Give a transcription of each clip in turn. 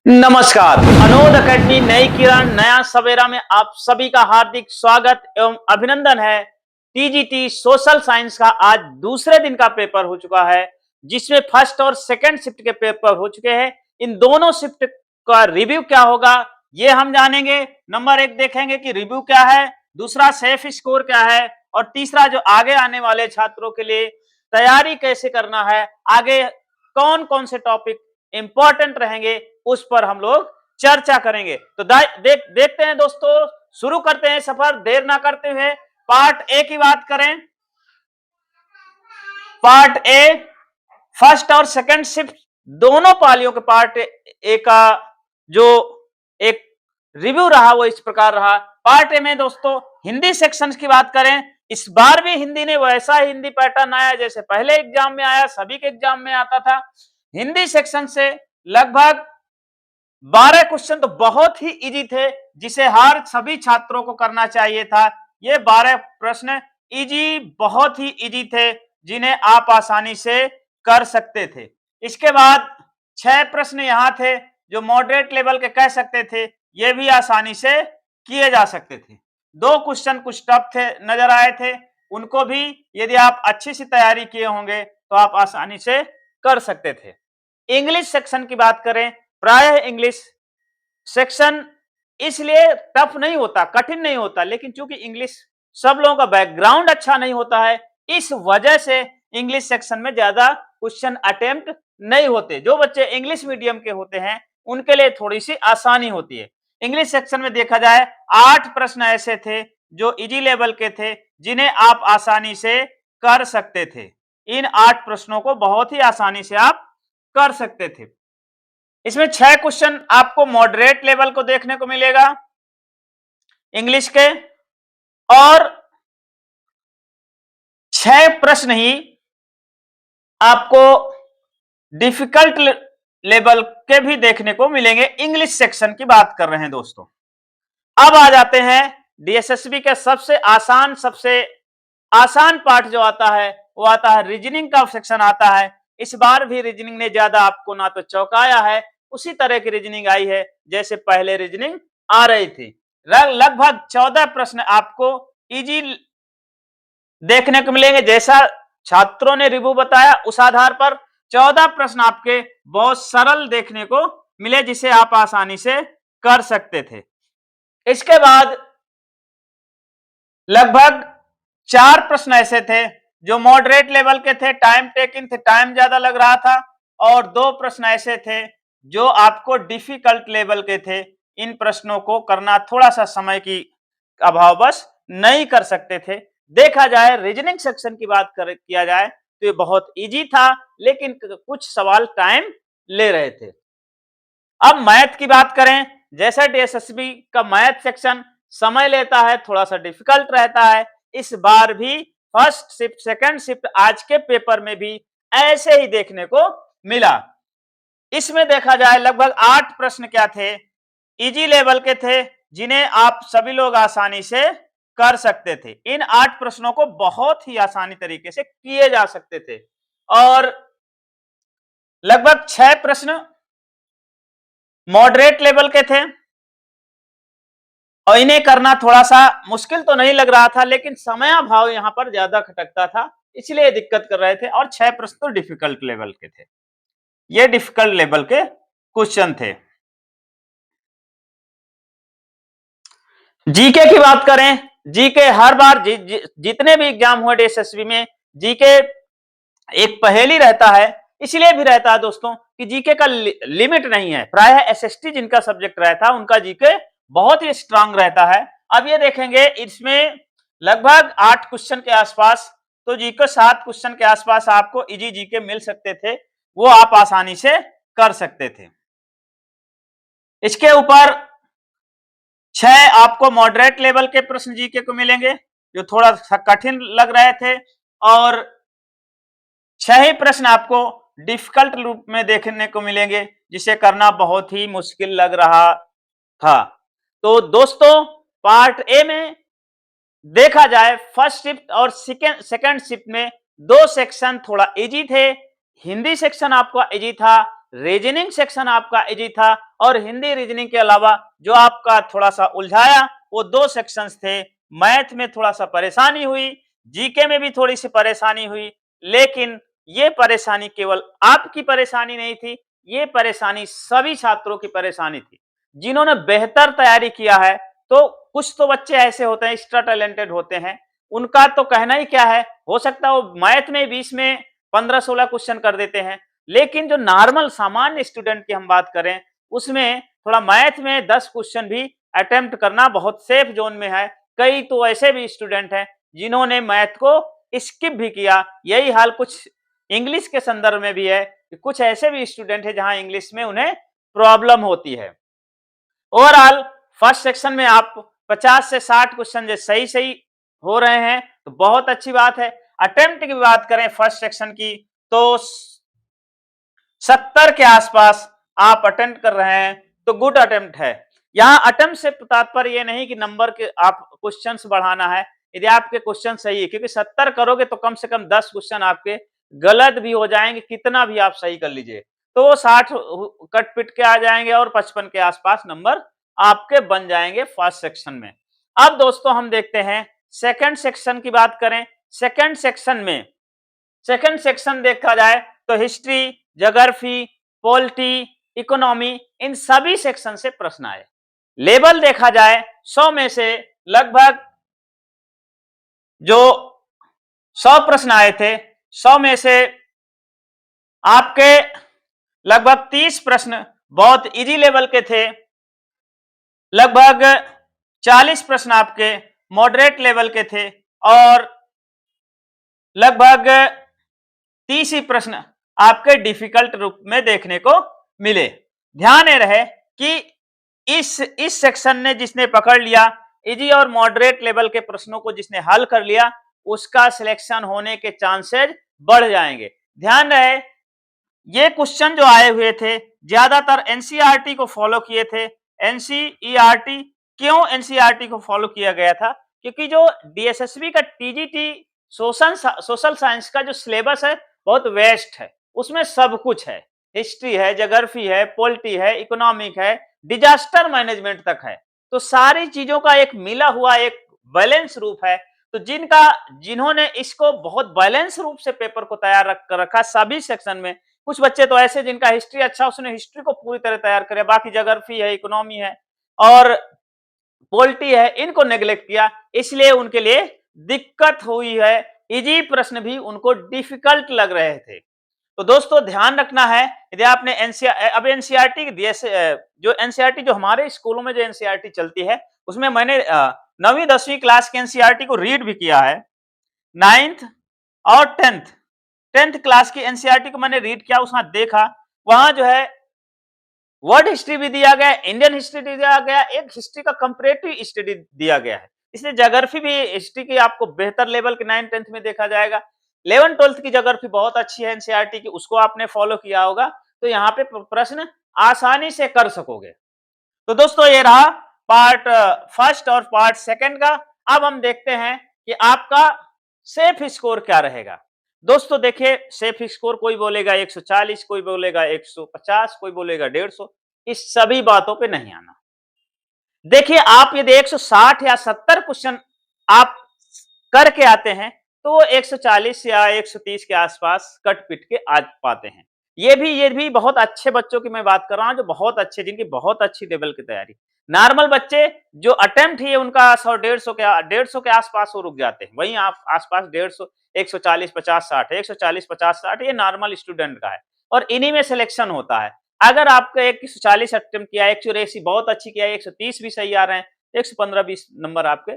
नमस्कार। अनोद अकेडमी नई किरण नया सवेरा में आप सभी का हार्दिक स्वागत एवं अभिनंदन है। टीजीटी सोशल साइंस का आज दूसरे दिन का पेपर हो चुका है, जिसमें फर्स्ट और सेकंड शिफ्ट के पेपर हो चुके हैं। इन दोनों शिफ्ट का रिव्यू क्या होगा ये हम जानेंगे। नंबर एक देखेंगे कि रिव्यू क्या है, दूसरा सेफ स्कोर क्या है, और तीसरा जो आगे आने वाले छात्रों के लिए तैयारी कैसे करना है, आगे कौन कौन से टॉपिक इंपॉर्टेंट रहेंगे उस पर हम लोग चर्चा करेंगे। तो देखते हैं दोस्तों, शुरू करते हैं सफर देर ना करते हुए। पार्ट ए की बात करें, पार्ट ए फर्स्ट और सेकंड शिफ्ट दोनों पालियों के पार्ट ए का जो एक रिव्यू रहा वो इस प्रकार रहा। पार्ट ए में दोस्तों हिंदी सेक्शन की बात करें, इस बार भी हिंदी ने वैसा हिंदी पैटर्न आया जैसे पहले एग्जाम में आया, सभी के एग्जाम में आता था। हिंदी सेक्शन से लगभग 12 क्वेश्चन तो बहुत ही इजी थे, जिसे हर सभी छात्रों को करना चाहिए था। ये 12 प्रश्न इजी, बहुत ही इजी थे, जिन्हें आप आसानी से कर सकते थे। इसके बाद 6 प्रश्न यहाँ थे जो मॉडरेट लेवल के कह सकते थे, ये भी आसानी से किए जा सकते थे। 2 क्वेश्चन कुछ टफ थे नजर आए थे, उनको भी यदि आप अच्छी सी तैयारी किए होंगे तो आप आसानी से कर सकते थे। इंग्लिश सेक्शन की बात करें, प्रायः इंग्लिश सेक्शन इसलिए टफ नहीं होता, कठिन नहीं होता, लेकिन चूंकि इंग्लिश सब लोगों का बैकग्राउंड अच्छा नहीं होता है, इस वजह से इंग्लिश सेक्शन में ज्यादा क्वेश्चन अटेम्प्ट नहीं होते। जो बच्चे इंग्लिश मीडियम के होते हैं उनके लिए थोड़ी सी आसानी होती है। इंग्लिश सेक्शन में देखा जाए 8 प्रश्न ऐसे थे जो इजी लेवल के थे, जिन्हें आप आसानी से कर सकते थे। इन 8 प्रश्नों को बहुत ही आसानी से आप कर सकते थे। इसमें 6 क्वेश्चन आपको मॉडरेट लेवल को देखने को मिलेगा इंग्लिश के, और 6 प्रश्न ही आपको डिफिकल्ट लेवल के भी देखने को मिलेंगे। इंग्लिश सेक्शन की बात कर रहे हैं दोस्तों। अब आ जाते हैं डीएसएसबी के सबसे आसान पार्ट जो आता है वो आता है रीजनिंग का सेक्शन आता है। इस बार भी रीजनिंग ने ज्यादा आपको ना तो चौंकाया है, उसी तरह की रीजनिंग आई है जैसे पहले रीजनिंग आ रही थी। लगभग 14 प्रश्न आपको इजी देखने को मिलेंगे। जैसा छात्रों ने रिव्यू बताया उस आधार पर 14 प्रश्न आपके बहुत सरल देखने को मिले, जिसे आप आसानी से कर सकते थे। इसके बाद लगभग 4 प्रश्न ऐसे थे जो मॉडरेट लेवल के थे, टाइम टेकिंग थे, टाइम ज्यादा लग रहा था, और 2 प्रश्न ऐसे थे जो आपको डिफिकल्ट लेवल के थे। इन प्रश्नों को करना थोड़ा सा समय की अभाववश नहीं कर सकते थे। देखा जाए रीजनिंग सेक्शन की बात किया जाए तो ये बहुत इजी था, लेकिन कुछ सवाल टाइम ले रहे थे। अब मैथ की बात करें, जैसा डीएसएसबी का मैथ सेक्शन समय लेता है, थोड़ा सा डिफिकल्ट रहता है, इस बार भी फर्स्ट शिफ्ट सेकंड शिफ्ट आज के पेपर में भी ऐसे ही देखने को मिला। इसमें देखा जाए लगभग 8 प्रश्न क्या थे, इजी लेवल के थे, जिन्हें आप सभी लोग आसानी से कर सकते थे। इन 8 प्रश्नों को बहुत ही आसानी तरीके से किए जा सकते थे, और लगभग 6 प्रश्न मॉडरेट लेवल के थे, और इन्हें करना थोड़ा सा मुश्किल तो नहीं लग रहा था, लेकिन समयाभाव यहां पर ज्यादा खटकता था, इसलिए दिक्कत कर रहे थे। और 6 प्रश्न तो डिफिकल्ट लेवल के थे, ये डिफिकल्ट लेवल के क्वेश्चन थे। जीके की बात करें, जीके हर बार जितने भी एग्जाम हुए डीएसएसबी में जीके एक पहेली रहता है, इसलिए भी रहता है दोस्तों कि जीके का लिमिट नहीं है। प्रायः एसएसटी जिनका सब्जेक्ट रहता है उनका जीके बहुत ही स्ट्रांग रहता है। अब ये देखेंगे इसमें लगभग 8 क्वेश्चन के आसपास, तो जीके 7 क्वेश्चन के आसपास आपको इजी जीके मिल सकते थे, वो आप आसानी से कर सकते थे। इसके ऊपर 6 आपको मॉडरेट लेवल के प्रश्न जीके को मिलेंगे जो थोड़ा सा कठिन लग रहे थे, और 6 ही प्रश्न आपको डिफिकल्ट रूप में देखने को मिलेंगे, जिसे करना बहुत ही मुश्किल लग रहा था। तो दोस्तों पार्ट ए में देखा जाए फर्स्ट शिफ्ट और सेकंड शिफ्ट में 2 सेक्शन थोड़ा इजी थे। हिंदी सेक्शन आपका इजी था, रीजनिंग सेक्शन आपका इजी था और हिंदी रीजनिंग के अलावा जो आपका थोड़ा सा उलझाया वो 2 सेक्शंस थे। मैथ में थोड़ा सा परेशानी हुई, जीके में भी थोड़ी सी परेशानी हुई, लेकिन ये परेशानी केवल आपकी परेशानी नहीं थी, ये परेशानी सभी छात्रों की परेशानी थी। जिन्होंने बेहतर तैयारी किया है, तो कुछ तो बच्चे ऐसे होते हैं, एक्स्ट्रा टैलेंटेड होते हैं, उनका तो कहना ही क्या है, हो सकता है वो मैथ में 20 में 15-16 क्वेश्चन कर देते हैं, लेकिन जो नॉर्मल सामान्य स्टूडेंट की हम बात करें, उसमें थोड़ा मैथ में 10 क्वेश्चन भी अटेम्प्ट करना बहुत सेफ जोन में है। कई तो ऐसे भी स्टूडेंट हैं जिन्होंने मैथ को स्किप भी किया। यही हाल कुछ इंग्लिश के संदर्भ में भी है कि कुछ ऐसे भी स्टूडेंट हैं जहां इंग्लिश में उन्हें प्रॉब्लम होती है। ओवरऑल फर्स्ट सेक्शन में आप 50 से 60 क्वेश्चन जो सही सही हो रहे हैं तो बहुत अच्छी बात है। अटेम्प्ट की बात करें फर्स्ट सेक्शन की तो 70 के आसपास आप अटेम्प्ट कर रहे हैं तो गुड अटेम्प्ट है। यहाँ अटेम्प्ट से तात्पर्य ये नहीं कि नंबर के आप क्वेश्चंस बढ़ाना है, यदि आपके क्वेश्चन सही है, क्योंकि 70 करोगे तो कम से कम 10 क्वेश्चन आपके गलत भी हो जाएंगे, कितना भी आप सही कर लीजिए तो 60 कट पिट के आ जाएंगे और 55 के आसपास नंबर आपके बन जाएंगे फर्स्ट सेक्शन में। अब दोस्तों हम देखते हैं सेकंड सेक्शन की बात करें। सेकंड सेक्शन देखा जाए तो हिस्ट्री, ज्योग्राफी, पॉलिटी, इकोनॉमी, इन सभी सेक्शन से प्रश्न आए। लेवल देखा जाए 100 में से लगभग जो 100 प्रश्न आए थे, 100 में से आपके लगभग 30 प्रश्न बहुत इजी लेवल के थे, लगभग 40 प्रश्न आपके मॉडरेट लेवल के थे और लगभग 30 ही प्रश्न आपके डिफिकल्ट रूप में देखने को मिले। ध्यान रहे कि इस सेक्शन ने जिसने पकड़ लिया, इजी और मॉडरेट लेवल के प्रश्नों को जिसने हल कर लिया, उसका सिलेक्शन होने के चांसेस बढ़ जाएंगे। ध्यान रहे ये क्वेश्चन जो आए हुए थे ज्यादातर एनसीईआरटी को फॉलो किए थे। एनसीईआरटी क्यों एनसीईआरटी को फॉलो किया गया था? क्योंकि जो डीएसएसबी का टीजीटी सोशल साइंस का जो सिलेबस है बहुत वेस्ट है, उसमें सब कुछ है, हिस्ट्री है, ज्योग्राफी है, पॉलिटी है, इकोनॉमिक है, डिजास्टर मैनेजमेंट तक है। तो सारी चीजों का एक मिला हुआ एक बैलेंस रूप है। तो जिन्होंने इसको बहुत बैलेंस रूप से पेपर को तैयार कर रखा सभी सेक्शन में, कुछ बच्चे तो ऐसे जिनका हिस्ट्री अच्छा, उसने हिस्ट्री को पूरी तरह तैयार करे, बाकी ज्योग्राफी है, इकोनॉमी है और पॉलिटी है, इनको नेग्लेक्ट किया, इसलिए उनके लिए दिक्कत हुई है। इजी प्रश्न भी उनको डिफिकल्ट लग रहे थे। तो दोस्तों ध्यान रखना है, यदि आपने एनसीईआरटी जो एनसीईआरटी जो हमारे स्कूलों में जो एनसीईआरटी चलती है, उसमें मैंने 9वीं 10वीं क्लास के एनसीईआरटी को रीड भी किया है। 9th और 10th क्लास की एनसीईआरटी को मैंने रीड किया, उसमें देखा वहां जो है वर्ल्ड हिस्ट्री भी दिया गया, इंडियन हिस्ट्री दिया गया, एक हिस्ट्री का कंपैरेटिव स्टडी दिया गया है। इसलिए ज्योग्राफी भी हिस्ट्री की आपको बेहतर लेवल के 9th 10th में देखा जाएगा। 11th 12th की ज्योग्राफी बहुत अच्छी है एनसीईआरटी की, उसको आपने फॉलो किया होगा तो यहाँ पे प्रश्न आसानी से कर सकोगे। तो दोस्तों ये रहा पार्ट फर्स्ट और पार्ट सेकंड का। अब हम देखते हैं कि आपका सेफ स्कोर क्या रहेगा। दोस्तों देखिए सेफ स्कोर कोई बोलेगा 140, कोई बोलेगा 150, कोई बोलेगा 150, इस सभी बातों पे नहीं आना। देखिए आप यदि 160 या 70 क्वेश्चन आप करके आते हैं तो वो 140 या 130 के आसपास कट पिट के आ पाते हैं। ये भी बहुत अच्छे बच्चों की मैं बात कर रहा हूं, जो बहुत अच्छे, जिनकी बहुत अच्छी लेवल की तैयारी। नॉर्मल बच्चे जो अटेम्प्ट ही है उनका 100 150 के आसपास वो रुक जाते हैं, वहीं आप आसपास 150 140 50 60 140 50 60 ये नॉर्मल स्टूडेंट का है और इन्हीं में सिलेक्शन होता है। अगर आपका 140 अटेम्प्ट किया, 180 बहुत अच्छी किया, 130 भी सही आ रहे हैं, 115 20 नंबर आपके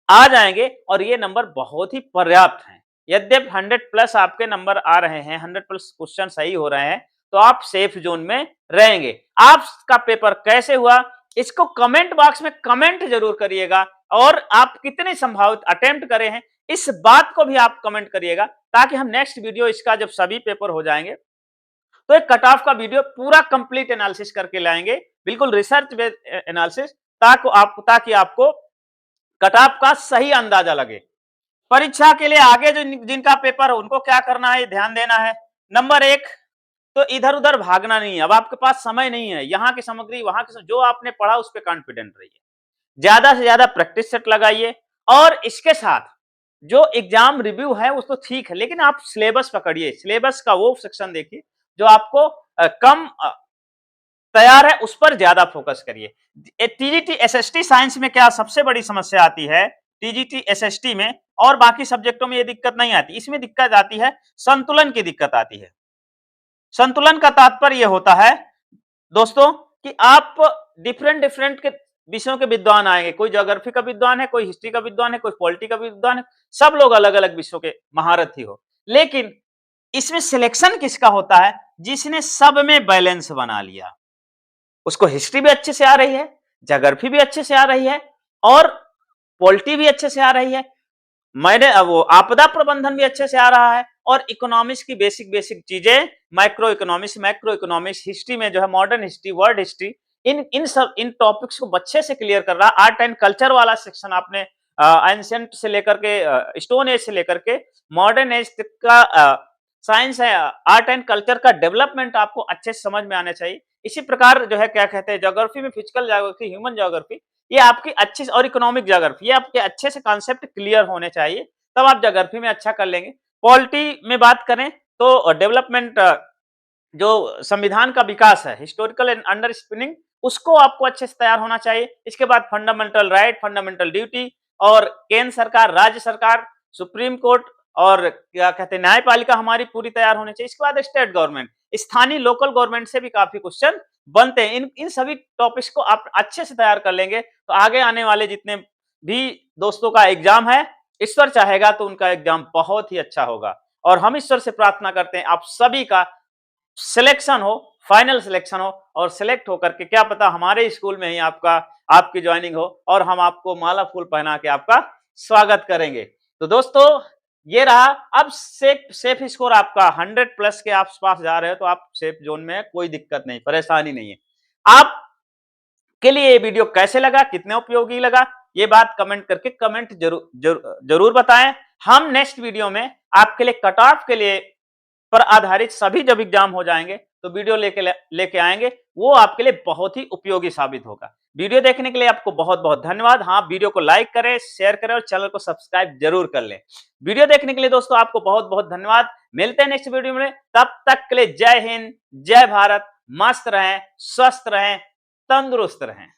आ जाएंगे और ये नंबर बहुत ही पर्याप्त हैं। यद्यपि 100 प्लस आपके नंबर आ रहे हैं, 100 प्लस क्वेश्चन सही हो रहे हैं, तो आप सेफ जोन में रहेंगे। आपका पेपर कैसे हुआ इसको कमेंट बॉक्स में कमेंट जरूर करिएगा और आप कितने संभावित अटेम्प्ट करे हैं इस बात को भी आप कमेंट करिएगा, ताकि हम नेक्स्ट वीडियो इसका जब सभी पेपर हो जाएंगे तो एक कट ऑफ का वीडियो पूरा कंप्लीट एनालिसिस करके लाएंगे, बिल्कुल रिसर्च बेस्ड एनालिसिस, ताकि आपको कट ऑफ का सही अंदाजा लगे। परीक्षा के लिए आगे जो जिनका पेपर है उनको क्या करना है ध्यान देना है। नंबर 1 तो इधर-उधर भागना नहीं है। अब आपके पास समय नहीं है, यहाँ की सामग्री, वहाँ की जो आपने पढ़ा उस पे कॉन्फिडेंट रहिए। ज्यादा से ज्यादा प्रैक्टिस सेट लगाइए और इसके साथ जो एग्जाम रिव्यू है वो तो ठीक है, लेकिन आप सिलेबस पकड़िए। सिलेबस का वो सेक्शन देखिए जो आपको कम तैयार है, उस पर ज्यादा फोकस करिए। टीजीटी एसएसटी साइंस में क्या सबसे बड़ी समस्या आती है, टीजीटी एसएसटी में और बाकी सब्जेक्टों में ये दिक्कत नहीं आती, इसमें दिक्कत आती है, संतुलन की दिक्कत आती है। संतुलन का तात्पर्य होता है दोस्तों कि आप डिफरेंट डिफरेंट के विषयों के विद्वान आएंगे, कोई ज्योग्राफी का विद्वान है, कोई हिस्ट्री का विद्वान है, कोई पॉलिटी का विद्वान है, सब लोग अलग अलग विषयों के महारथी हो, लेकिन इसमें सिलेक्शन किसका होता है, जिसने सब में बैलेंस बना लिया। उसको हिस्ट्री भी अच्छे से आ रही है, ज्योग्राफी भी अच्छे से आ रही है और पॉलिटी भी अच्छे से आ रही है, मैंने वो आपदा प्रबंधन भी अच्छे से आ रहा है और इकोनॉमिक्स की बेसिक बेसिक चीजें, micro economics, macro economics, history में जो है मॉडर्न हिस्ट्री, वर्ल्ड हिस्ट्री, इन टॉपिक्स को अच्छे से क्लियर कर रहा है। आर्ट एंड कल्चर वाला सेक्शन आपने एंशिएंट से लेकर के स्टोन एज से लेकर के मॉडर्न एज तक का साइंस है, आर्ट एंड कल्चर का डेवलपमेंट आपको अच्छे से समझ में आना चाहिए। इसी प्रकार जो है क्या कहते हैं, ज्योग्राफी में फिजिकल ज्योग्राफी, ह्यूमन ज्योग्राफी, ये आपकी अच्छी और इकोनॉमिक ज्योग्राफी, ये आपके अच्छे से कॉन्सेप्ट क्लियर होने चाहिए, तब आप ज्योग्राफी में अच्छा कर लेंगे। पॉलिटी में बात करें तो डेवलपमेंट, जो संविधान का विकास है, हिस्टोरिकल एंड अंडरस्टैंडिंग, उसको आपको अच्छे से तैयार होना चाहिए। इसके बाद फंडामेंटल राइट, फंडामेंटल ड्यूटी और केंद्र सरकार, राज्य सरकार, सुप्रीम कोर्ट और क्या कहते हैं न्यायपालिका हमारी पूरी तैयार होनी चाहिए। इसके बाद स्टेट गवर्नमेंट, स्थानीय लोकल गवर्नमेंट से भी काफी क्वेश्चन बनते हैं। इन सभी टॉपिक्स को आप अच्छे से तैयार कर लेंगे तो आगे आने वाले जितने भी दोस्तों का एग्जाम है, ईश्वर चाहेगा तो उनका एग्जाम बहुत ही अच्छा होगा। और हम ईश्वर से प्रार्थना करते हैं आप सभी का सिलेक्शन हो, फाइनल सिलेक्शन हो और सिलेक्ट होकर के क्या पता हमारे स्कूल में ही आपकी ज्वाइनिंग हो और हम आपको माला फूल पहना के आपका स्वागत करेंगे। तो दोस्तों ये रहा, अब सेफ स्कोर आपका 100 प्लस के आसपास जा रहे हो तो आप सेफ जोन में है, कोई दिक्कत नहीं, परेशानी नहीं है। आप के लिए ये वीडियो कैसे लगा, कितने उपयोगी लगा, ये बात कमेंट करके कमेंट जरूर बताएं। हम नेक्स्ट वीडियो में आपके लिए कट ऑफ के लिए पर आधारित सभी जब एग्जाम हो जाएंगे तो वीडियो लेके आएंगे, वो आपके लिए बहुत ही उपयोगी साबित होगा। वीडियो देखने के लिए आपको बहुत बहुत धन्यवाद। हाँ, वीडियो को लाइक करें, शेयर करें और चैनल को सब्सक्राइब जरूर कर लें। वीडियो देखने के लिए दोस्तों आपको बहुत बहुत धन्यवाद। मिलते हैं नेक्स्ट वीडियो में, तब तक के लिए जय हिंद, जय भारत, मस्त रहें, स्वस्थ रहें, तंदुरुस्त रहें।